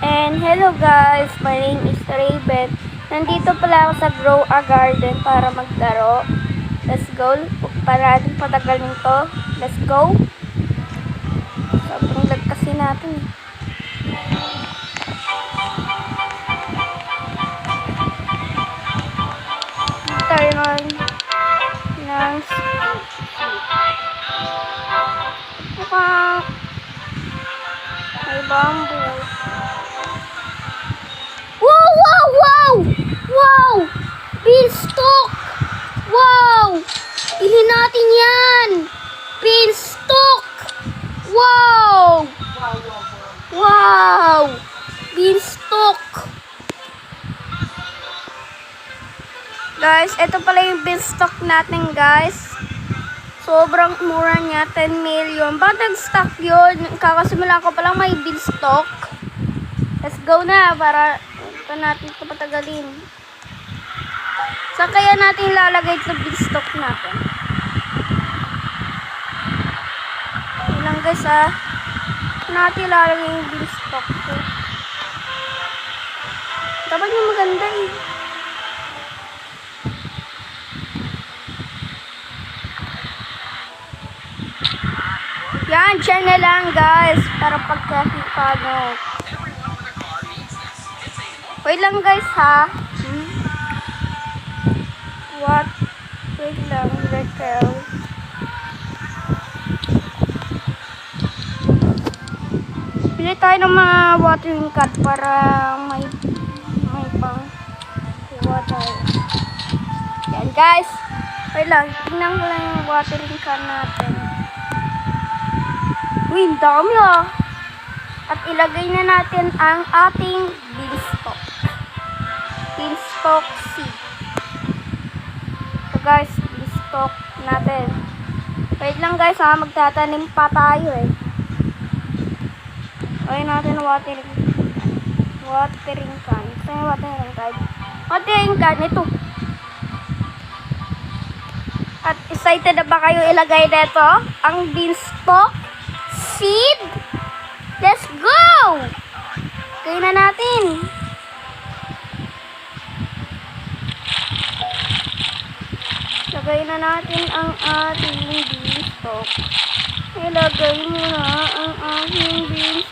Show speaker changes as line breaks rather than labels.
And hello guys, my name is Raven. Nandito pala ako sa Grow a Garden para maglaro. Let's go. Huwag pa natin patagalin to. Let's go. Sobrang lag kasi natin. Turn on ng mukhang may bamboo. Wow! Wow! Wow! Wow! Beanstalk! Wow! Bilhin natin yan! Beanstalk! Wow! Wow! Beanstalk! Guys, ito pala yung beanstalk natin, guys. Sobrang mura niya, 10 million. Bakit nag-stock yun? Kakasimula ko palang may beanstalk. Let's go na para ito natin ito patagalin. Saan kaya natin ilalagay ito beanstalk natin? Ilang guys saan natin ilalagay yung beanstalk ko? Dapat yung maganda eh. Yan, dyan na lang guys. Para pagkakita nyo. Wait lang guys ha. What? Wait lang. Rekel. Pili tayo ng mga watering can para may pang water. Yan guys. Wait lang. Tingnan ko lang yung watering can natin. Uy, ang dami ah. At ilagay na natin ang ating beanstalk. Beanstalk seed. So guys, beanstalk natin. Wait lang guys ha, magtatanim pa tayo eh. Lagay natin ang watering can. Ito yung watering can. Watering can, ito. At excited na ba kayo ilagay dito ang beanstalk seed? Let's go! Gawin na natin. Lagay na natin ang ating beanstalk. Ilagay mo na ang ating beanstalk.